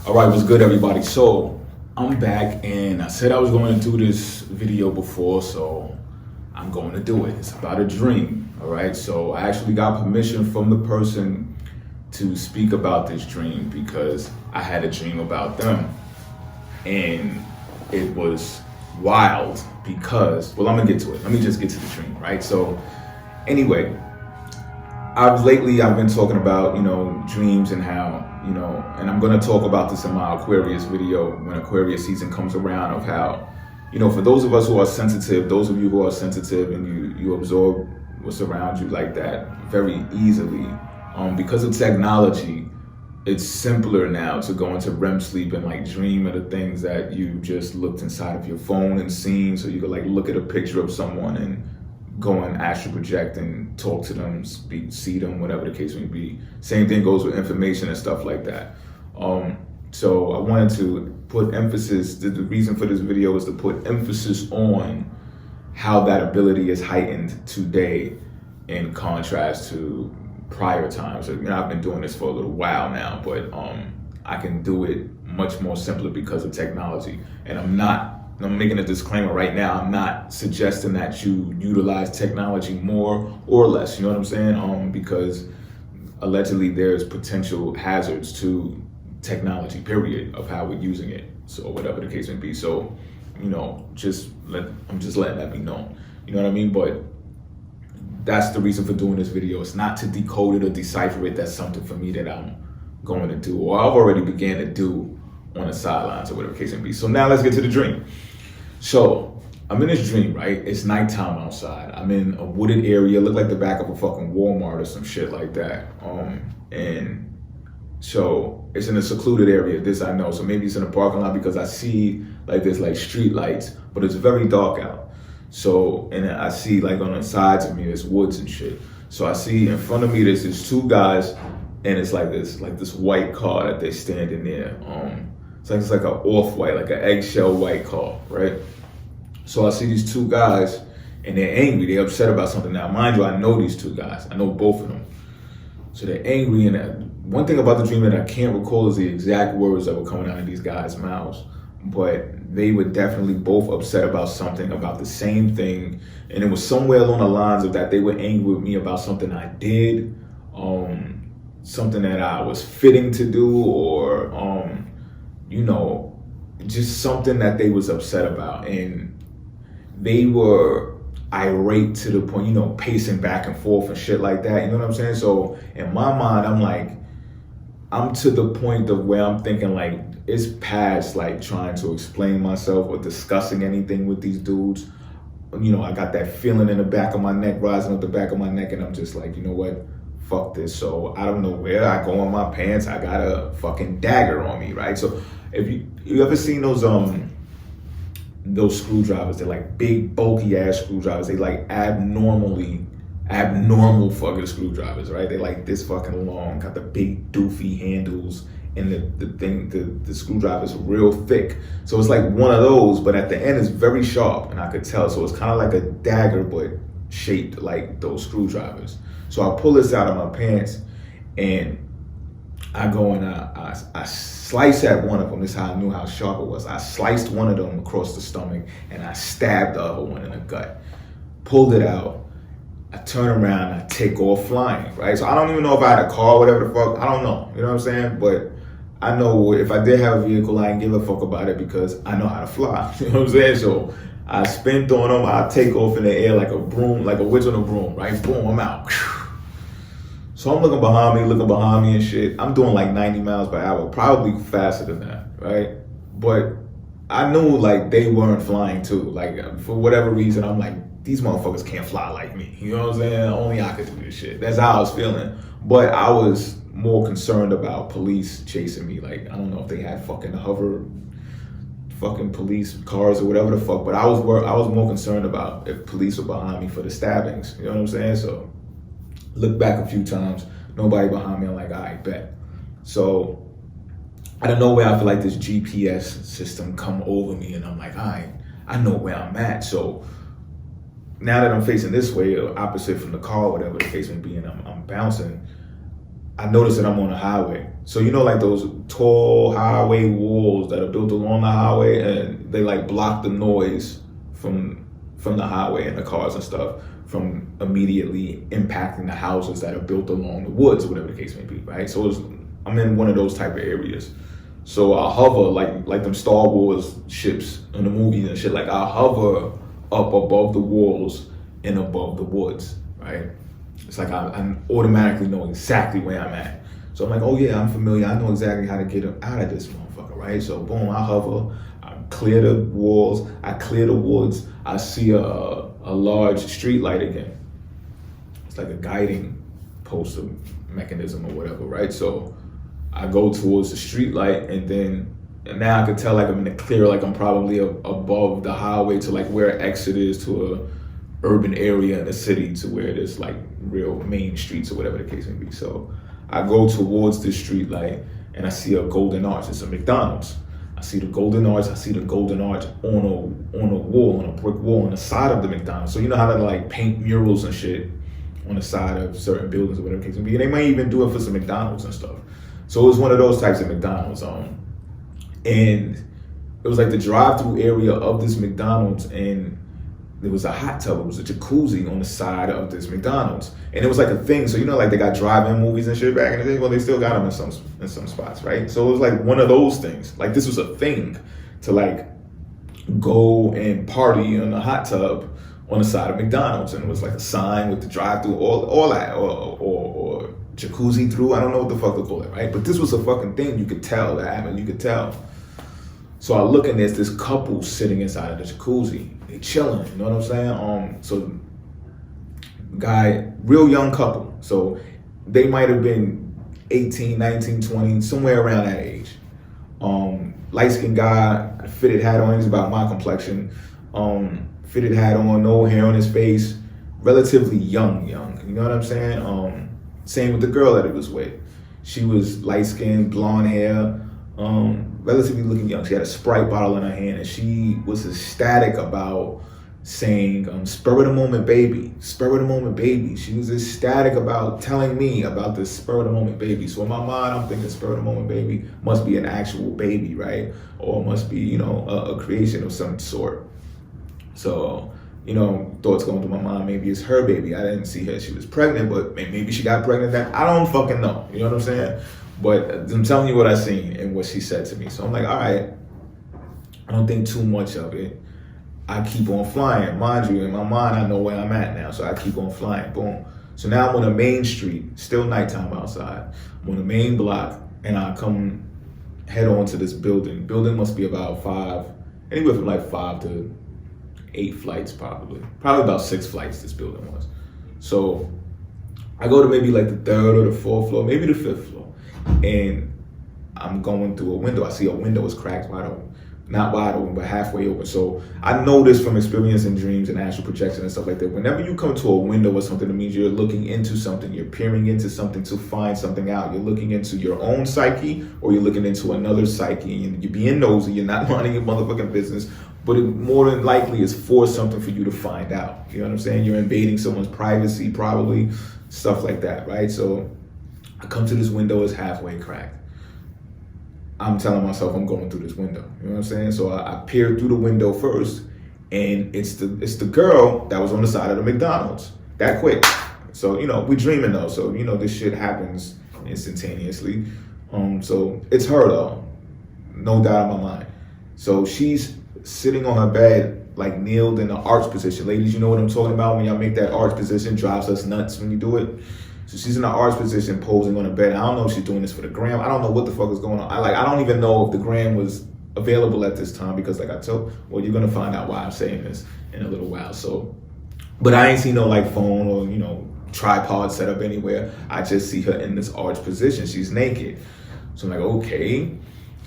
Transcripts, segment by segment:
All right, what's good, everybody? So I'm back, and I said I was going to do this video before, so I'm going to do it. It's about a dream. All right, so I actually got permission from the person to speak about this dream because I had a dream about them, and it was wild because, well, I'm gonna get to it. Let me just get to the dream, right? So anyway, I've been talking about, dreams and how, and I'm going to talk about this in my Aquarius video when Aquarius season comes around, of how, for those of us who are sensitive, those of you who are sensitive and you absorb what's around you like that very easily, because of technology, it's simpler now to go into REM sleep and like dream of the things that you just looked inside of your phone and seen. So you could like look at a picture of someone and go and astral project and talk to them, see them, whatever the case may be. Same thing goes with information and stuff like that. So I wanted to put emphasis, the reason for this video is to put emphasis on how that ability is heightened today in contrast to prior times. So, I've been doing this for a little while now, but I can do it much more simpler because of technology. And I'm making a disclaimer right now. I'm not suggesting that you utilize technology more or less, you know what I'm saying? Because allegedly there's potential hazards to technology, period, of how we're using it. So whatever the case may be. So, I'm just letting that be known. You know what I mean? But that's the reason for doing this video. It's not to decode it or decipher it. That's something for me that I'm going to do, or I've already began to do on the sidelines or whatever the case may be. So now let's get to the dream. So I'm in this dream, right? It's nighttime outside. I'm in a wooded area, look like the back of a fucking Walmart or some shit like that. And so it's in a secluded area, this I know. So maybe it's in a parking lot because I see like there's like street lights, but it's very dark out. So, and I see like on the sides of me, there's woods and shit. So I see in front of me, there's these two guys, and it's like this white car that they're standing there. It's like an off-white, like an eggshell white car, right? So I see these two guys, and they're angry. They're upset about something. Now, mind you, I know these two guys. I know both of them. So they're angry, and one thing about the dream that I can't recall is the exact words that were coming out of these guys' mouths, but they were definitely both upset about something, about the same thing, and it was somewhere along the lines of that they were angry with me about something I did, something that I was fitting to do, or just something that they was upset about. And they were irate to the point, pacing back and forth and shit like that. You know what I'm saying? So in my mind, I'm to the point of where I'm thinking like, it's past like trying to explain myself or discussing anything with these dudes. I got that feeling in the back of my neck, rising up the back of my neck, and I'm just like, you know what? Fuck this. So I don't know where I go in my pants. I got a fucking dagger on me, right? So if you ever seen those screwdrivers, they're like big bulky ass screwdrivers. They like abnormal fucking screwdrivers, right? They like this fucking long, got the big doofy handles, and the screwdriver's real thick. So it's like one of those, but at the end it's very sharp, and I could tell. So it's kind of like a dagger, but shaped like those screwdrivers. So I pull this out of my pants, and I go and I slice at one of them. This is how I knew how sharp it was. I sliced one of them across the stomach, and I stabbed the other one in the gut. Pulled it out. I turn around, I take off flying, right? So I don't even know if I had a car or whatever the fuck. I don't know. You know what I'm saying? But I know if I did have a vehicle, I didn't give a fuck about it because I know how to fly. You know what I'm saying? So I spin on them. I take off in the air like a broom, like a witch on a broom, right? Boom, I'm out. So I'm looking behind me and shit. I'm doing like 90 miles per hour, probably faster than that, right? But I knew like they weren't flying too. Like for whatever reason, I'm like, these motherfuckers can't fly like me. You know what I'm saying? Only I could do this shit. That's how I was feeling. But I was more concerned about police chasing me. Like, I don't know if they had fucking hover fucking police cars or whatever the fuck, but I was more concerned about if police were behind me for the stabbings. You know what I'm saying? So look back a few times, nobody behind me. I'm like, all right, bet. So out of nowhere, I feel like this GPS system come over me, and I'm like, all right, I know where I'm at. So now that I'm facing this way, or opposite from the car, whatever the case may be, and I'm bouncing, I notice that I'm on a highway. So you know, like those tall highway walls that are built along the highway, and they like block the noise from the highway and the cars and stuff from immediately impacting the houses that are built along the woods, whatever the case may be, right? So I'm in one of those type of areas. So I hover like them Star Wars ships in the movies and shit. Like I hover up above the walls and above the woods, right? It's like I automatically know exactly where I'm at. So I'm like, oh yeah, I'm familiar. I know exactly how to get out of this motherfucker, right? So boom, I hover, I clear the walls, I clear the woods. I see a large street light again. It's like a guiding poster mechanism or whatever, right? So I go towards the street light, and now I can tell like I'm in the clear, like I'm probably above the highway to like where exit is to a urban area in the city to where there's like real main streets or whatever the case may be. So I go towards the street light and I see a golden arch. It's a McDonald's. I see the golden arch. I see the golden arch on a wall, on a brick wall on the side of the McDonald's. So you know how to like paint murals and shit on the side of certain buildings or whatever the case may be. And they might even do it for some McDonald's and stuff. So it was one of those types of McDonald's. And it was like the drive-through area of this McDonald's, and there was a hot tub, it was a jacuzzi on the side of this McDonald's. And it was like a thing, so you know, like they got drive-in movies and shit back in the day. Well, they still got them in some spots, right? So it was like one of those things. Like this was a thing to like go and party in a hot tub on the side of McDonald's, and it was like a sign with the drive-through, all that, or jacuzzi through. I don't know what the fuck to call it, right? But this was a fucking thing. You could tell that happened. You could tell. So I look and there's this couple sitting inside of the jacuzzi. They chilling, you know what I'm saying? So guy, real young couple. So they might have been 18, 19, 20, somewhere around that age. Light-skinned guy, fitted hat on, he's about my complexion. Fitted hat on, no hair on his face, relatively young, you know what I'm saying? Same with the girl that he was with. She was light-skinned, blonde hair, relatively looking young. She had a Sprite bottle in her hand, and she was ecstatic about saying, spur of the moment baby, spur of the moment baby. She was ecstatic about telling me about this spur of the moment baby. So in my mind, I'm thinking spur of the moment baby must be an actual baby, right? Or must be, you know, a creation of some sort. So, you know, thoughts going through my mind, maybe it's her baby. I didn't see her, she was pregnant, but maybe she got pregnant. That I don't fucking know, you know what I'm saying? But I'm telling you what I seen and what she said to me. So I'm like, all right, I don't think too much of it. I keep on flying. Mind you, in my mind, I know where I'm at now. So I keep on flying, boom. So now I'm on a main street, still nighttime outside. I'm on the main block, and I come head on to this building. Building must be about anywhere from like 5 to 8 flights probably. Probably about 6 flights this building was. So I go to maybe like the 3rd or the 4th floor, maybe the 5th floor. And I'm going through a window. I see a window is cracked wide open. Not wide open, but halfway open. So I know this from experience in dreams and astral projection and stuff like that. Whenever you come to a window or something, it means you're looking into something. You're peering into something to find something out. You're looking into your own psyche, or you're looking into another psyche. And you're being nosy. You're not minding your motherfucking business. But it more than likely is for something for you to find out. You know what I'm saying? You're invading someone's privacy, probably. Stuff like that, right? So I come to this window, it's halfway cracked. I'm telling myself I'm going through this window. You know what I'm saying? So I peered through the window first, and it's the girl that was on the side of the McDonald's. That quick. So, you know, we dreaming though. So, you know, this shit happens instantaneously. So it's her though. No doubt in my mind. So she's sitting on her bed, like kneeled in the arch position. Ladies, you know what I'm talking about when y'all make that arch position, drives us nuts when you do it. So she's in the arch position, posing on the bed. I don't know if she's doing this for the gram. I don't know what the fuck is going on. I don't even know if the gram was available at this time, because like I told, well, you're gonna find out why I'm saying this in a little while. So, but I ain't see no like phone or, you know, tripod set up anywhere. I just see her in this arch position. She's naked. So I'm like, okay.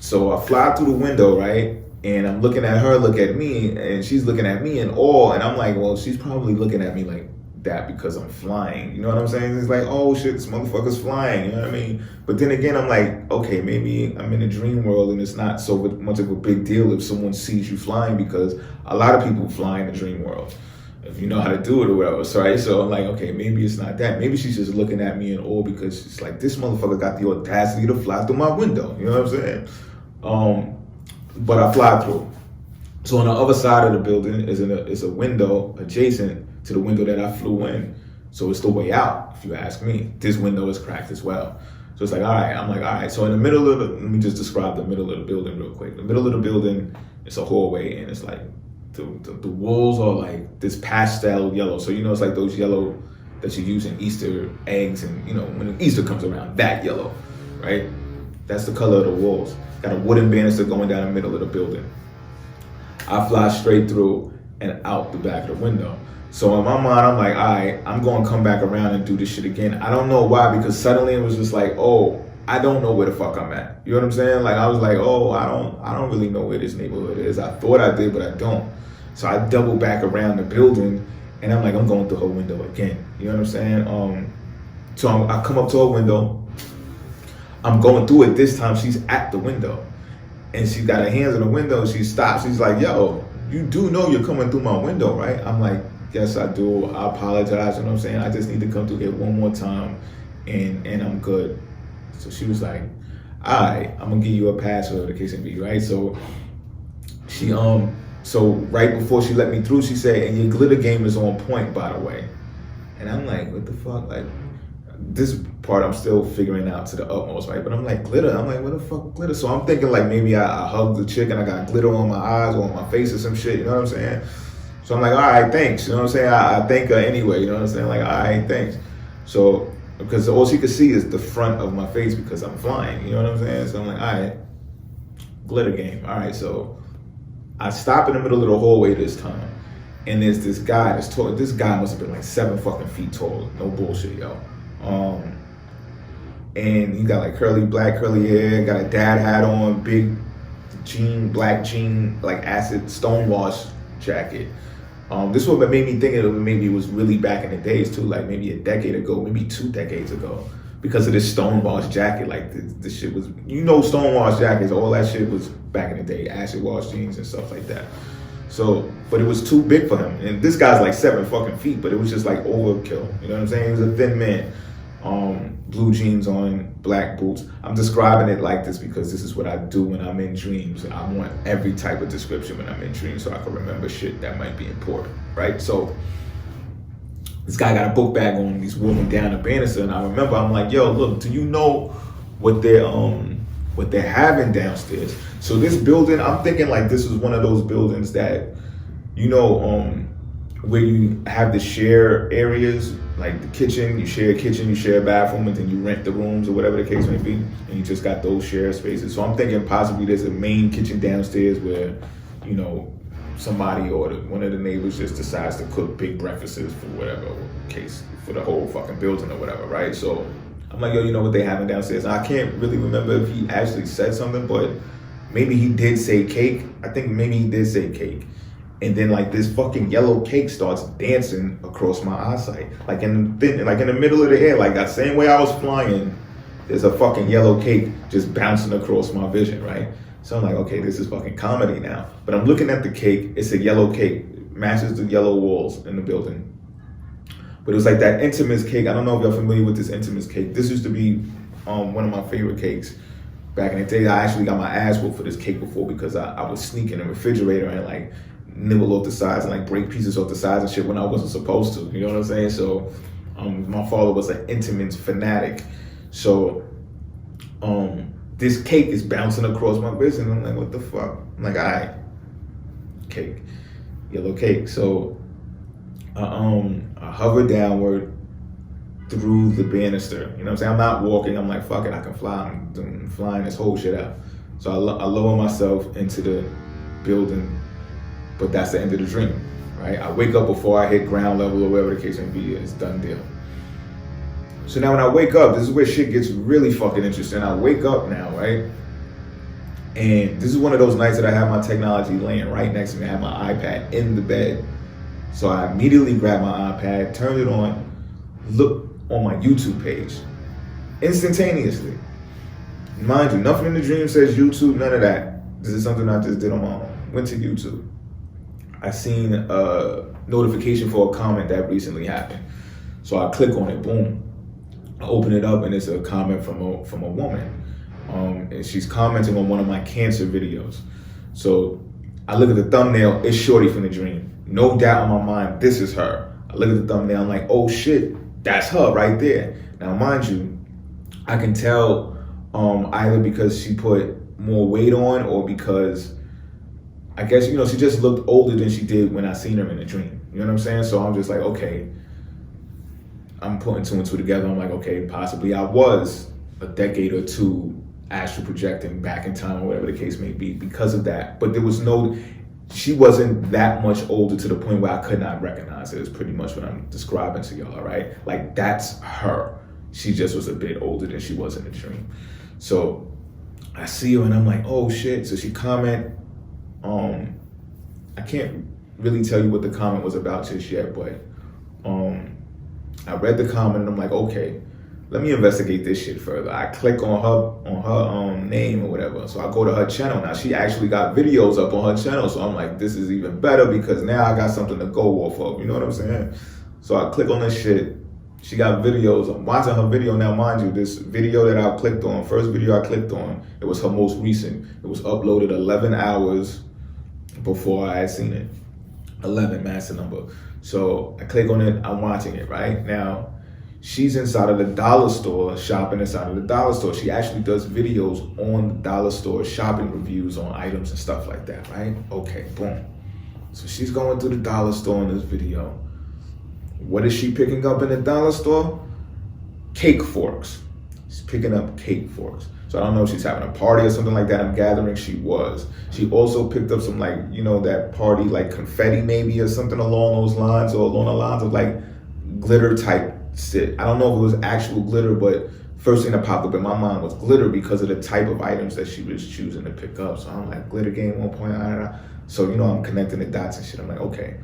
So I fly through the window, right? And I'm looking at her, look at me, and she's looking at me in awe. And I'm like, well, she's probably looking at me like that because I'm flying. You know what I'm saying? It's like, oh shit, this motherfucker's flying. You know what I mean? But then again, I'm like, okay, maybe I'm in a dream world and it's not so much of a big deal if someone sees you flying, because a lot of people fly in the dream world. if you know how to do it or whatever. So, right? So I'm like, okay, maybe it's not that. Maybe she's just looking at me in awe because she's like, this motherfucker got the audacity to fly through my window. You know what I'm saying? But I fly through. So on the other side of the building is a window adjacent to the window that I flew in. So it's the way out, if you ask me. This window is cracked as well. So it's like, all right. I'm like, all right. So in the middle of let me just describe the middle of the building real quick. The middle of the building, it's a hallway, and it's like, the walls are like this pastel yellow. So, it's like those yellow that you use in Easter eggs and, when Easter comes around, that yellow, right? That's the color of the walls. Got a wooden banister going down the middle of the building. I fly straight through and out the back of the window. So in my mind, I'm like, all right, I'm going to come back around and do this shit again. I don't know why, because suddenly it was just like, oh, I don't know where the fuck I'm at. You know what I'm saying? Like, I was like, oh, I don't really know where this neighborhood is. I thought I did, but I don't. So I double back around the building, and I'm like, I'm going through her window again. You know what I'm saying? So I come up to her window. I'm going through it this time. She's at the window, and she's got her hands on the window. She stops. She's like, yo, you do know you're coming through my window, right? I'm like, yes, I do. I apologize. You know what I'm saying? I just need to come through here one more time, and I'm good. So she was like, all right, I'm going to give you a pass for the case and be, right? So she, so right before she let me through, she said, and your glitter game is on point, by the way. And I'm like, what the fuck? Like, this part I'm still figuring out to the utmost, right? But I'm like, glitter? I'm like, what the fuck glitter? So I'm thinking like maybe I hugged the chick and I got glitter on my eyes or on my face or some shit, you know what I'm saying? So I'm like, all right, thanks. You know what I'm saying? I thank her anyway, you know what I'm saying? Like, all right, thanks. So, because all she could see is the front of my face because I'm flying, you know what I'm saying? So I'm like, all right, glitter game. All right, so I stop in the middle of the hallway this time, and there's this guy that's tall. This guy must have been like 7 fucking feet tall. No bullshit, yo. And he got like black curly hair, got a dad hat on, big black jean, like acid stonewash jacket. This one made me think maybe it was really back in the days too, like maybe a decade ago, maybe 2 decades ago, because of this stonewash jacket. Like this shit was, stonewash jackets, all that shit was back in the day, acid wash jeans and stuff like that. So, but it was too big for him. And this guy's like 7 fucking feet, but it was just like overkill. You know what I'm saying? He was a thin man. Blue jeans on, black boots. I'm describing it like this because this is what I do when I'm in dreams. I want every type of description when I'm in dreams so I can remember shit that might be important, right? So this guy got a book bag on, he's walking down the banister, and I remember I'm like, yo, look, do you know what they're having downstairs? So this building, I'm thinking like this is one of those buildings that, where you have the share areas, like the kitchen, you share a kitchen, you share a bathroom, and then you rent the rooms or whatever the case may be, and you just got those shared spaces. So I'm thinking possibly there's a main kitchen downstairs where, somebody or one of the neighbors just decides to cook big breakfasts for whatever case, for the whole fucking building or whatever, right? So I'm like, yo, you know what they having downstairs? And I can't really remember if he actually said something, but maybe he did say cake. I think maybe he did say cake. And then like this fucking yellow cake starts dancing across my eyesight, like in the middle of the air, like that same way I was flying. There's a fucking yellow cake just bouncing across my vision, right? So I'm like, okay, this is fucking comedy now. But I'm looking at the cake. It's a yellow cake, matches the yellow walls in the building. But it was like that Intimus cake. I don't know if y'all familiar with this Intimus cake. This used to be one of my favorite cakes back in the day. I actually got my ass whooped for this cake before because I was sneaking in the refrigerator and like nibble off the sides and like break pieces off the sides and shit when I wasn't supposed to. You know what I'm saying? So my father was an Intimus fanatic. So this cake is bouncing across my vision. I'm like, what the fuck? I'm like, all right, cake, yellow cake. So I hover downward through the banister. You know what I'm saying? I'm not walking. I'm like, fuck it, I can fly. I'm flying this whole shit out. So I lower myself into the building, but that's the end of the dream, right? I wake up before I hit ground level or whatever the case may be. It's done deal. So now when I wake up, this is where shit gets really fucking interesting. I wake up now, right? And this is one of those nights that I have my technology laying right next to me. I have my iPad in the bed. So I immediately grab my iPad, turn it on, look on my YouTube page, instantaneously. Mind you, nothing in the dream says YouTube, none of that. This is something I just did on my own. Went to YouTube. I seen a notification for a comment that recently happened. So I click on it, boom. I open it up and it's a comment from a woman. And she's commenting on one of my cancer videos. So I look at the thumbnail, it's Shorty from the dream. No doubt in my mind, this is her. I look at the thumbnail, I'm like, oh shit, that's her right there. Now, mind you, I can tell either because she put more weight on or because I guess, you know, she just looked older than she did when I seen her in the dream. You know what I'm saying? So I'm just like, okay, I'm putting two and two together. I'm like, okay, possibly I was a decade or two astral projecting back in time or whatever the case may be because of that. But there was she wasn't that much older to the point where I could not recognize it. It's pretty much what I'm describing to y'all, right? Like, that's her. She just was a bit older than she was in the dream. So I see her and I'm like, oh shit. So she comment, I can't really tell you what the comment was about just yet, but I read the comment and I'm like, okay, let me investigate this shit further. I click on her name or whatever. So I go to her channel. Now she actually got videos up on her channel. So I'm like, this is even better because now I got something to go off of. You know what I'm saying? So I click on this shit. She got videos. I'm watching her video now. Mind you, this video that I clicked on, first video I clicked on, it was her most recent. It was uploaded 11 hours before I had seen it. 11, master number. So I click on it, I'm watching it, right? Now, she's inside of the dollar store, shopping inside of the dollar store. She actually does videos on the dollar store, shopping reviews on items and stuff like that, right? Okay, boom. So she's going through the dollar store in this video. What is she picking up in the dollar store? Cake forks. She's picking up cake forks. So I don't know if she's having a party or something like that. I'm gathering she was. She also picked up some, like, you know, that party, like confetti maybe or something along those lines, or along the lines of like glitter type shit. I don't know if it was actual glitter, but first thing that popped up in my mind was glitter because of the type of items that she was choosing to pick up. So I'm like, glitter game 1.9. So, you know, I'm connecting the dots and shit. I'm like, okay.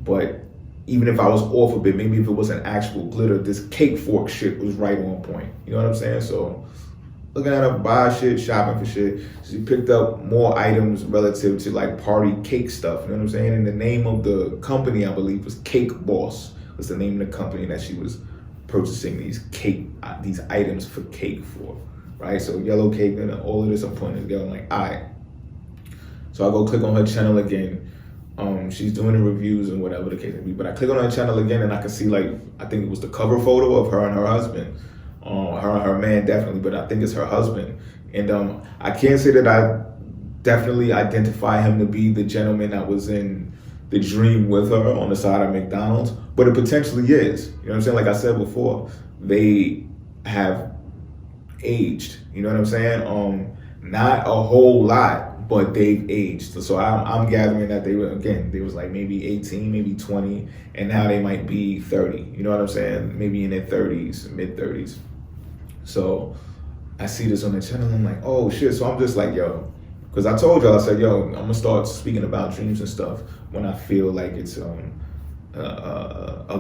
But even if I was off a bit, maybe if it wasn't actual glitter, this cake fork shit was right on point. You know what I'm saying? So looking at her buy shit, shopping for shit. She picked up more items relative to like party cake stuff. You know what I'm saying? And the name of the company, I believe, was Cake Boss. Was the name of the company that she was purchasing these items for cake for, right? So yellow cake and all of this I'm putting together. I'm like, all right. So I go click on her channel again. She's doing the reviews and whatever the case may be. But I click on her channel again and I can see, like, I think it was the cover photo of her and her husband. Her and her man definitely, but I think it's her husband. And I can't say that I definitely identify him to be the gentleman that was in the dream with her on the side of McDonald's, but it potentially is. You know what I'm saying? Like I said before, they have aged. You know what I'm saying? Not a whole lot, but they've aged. So I'm gathering that they was like maybe 18, maybe 20, and now they might be 30. You know what I'm saying? Maybe in their 30s, mid 30s. So I see this on the channel, and I'm like, oh shit. So I'm just like, yo, because I told y'all, I said, yo, I'm gonna start speaking about dreams and stuff when I feel like it's a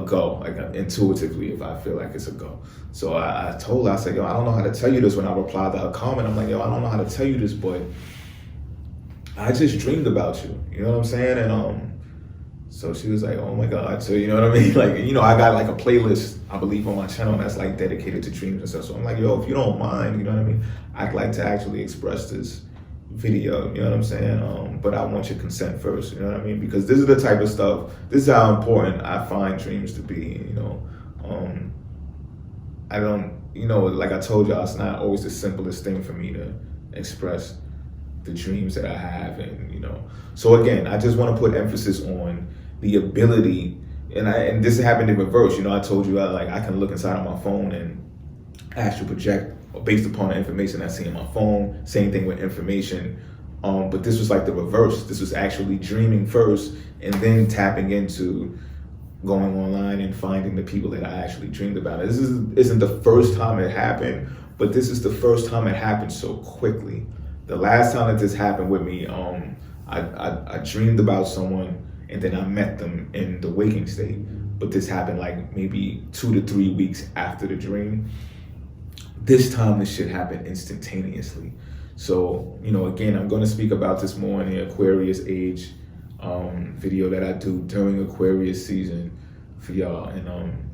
go, like intuitively, if I feel like it's a go. So I told her, I said, yo, I don't know how to tell you this. When I replied to her comment, I'm like, yo, I don't know how to tell you this, but I just dreamed about you. You know what I'm saying? And so she was like, oh my God. So, you know what I mean? Like, you know, I got like a playlist, I believe, on my channel that's like dedicated to dreams and stuff. So I'm like, yo, if you don't mind, you know what I mean? I'd like to actually express this video, you know what I'm saying? But I want your consent first, you know what I mean? Because this is the type of stuff, this is how important I find dreams to be, you know? I don't, you know, like I told y'all, it's not always the simplest thing for me to express the dreams that I have, and, you know. So again, I just want to put emphasis on the ability, and this happened in reverse, you know. I told you I can look inside of my phone and astral project based upon the information I see in my phone. Same thing with information, but this was like the reverse. This was actually dreaming first and then tapping into going online and finding the people that I actually dreamed about. This isn't the first time it happened, but this is the first time it happened so quickly. The last time that this happened with me, I dreamed about someone and then I met them in the waking state. But this happened like maybe 2 to 3 weeks after the dream. This time this shit happened instantaneously. So, you know, again, I'm going to speak about this more in the Aquarius age video that I do during Aquarius season for y'all. And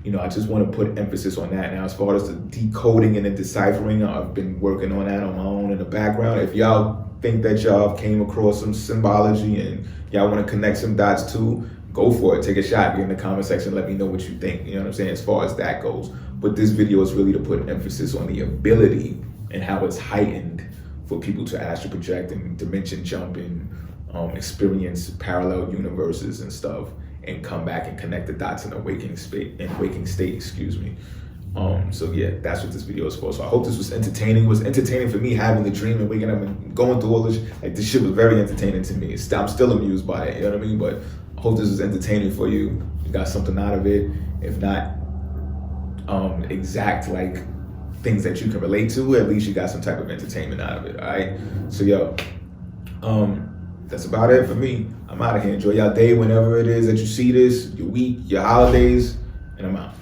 you know, I just want to put emphasis on that. Now, as far as the decoding and the deciphering, I've been working on that on my own in the background. If y'all think that y'all came across some symbology and y'all want to connect some dots too, go for it. Take a shot. Get in the comment section. Let me know what you think. You know what I'm saying? As far as that goes. But this video is really to put emphasis on the ability and how it's heightened for people to astral project and dimension jump and experience parallel universes and stuff, and come back and connect the dots in a waking state. Excuse me. So yeah, that's what this video is for. So I hope this was entertaining. It was entertaining for me having the dream and waking up and going through all this. Like, this shit was very entertaining to me. I'm still amused by it. You know what I mean? But I hope this was entertaining for you. You got something out of it. If not exact like things that you can relate to, at least you got some type of entertainment out of it. All right. So yo, that's about it for me. I'm out of here. Enjoy y'all day whenever it is that you see this, your week, your holidays, and I'm out.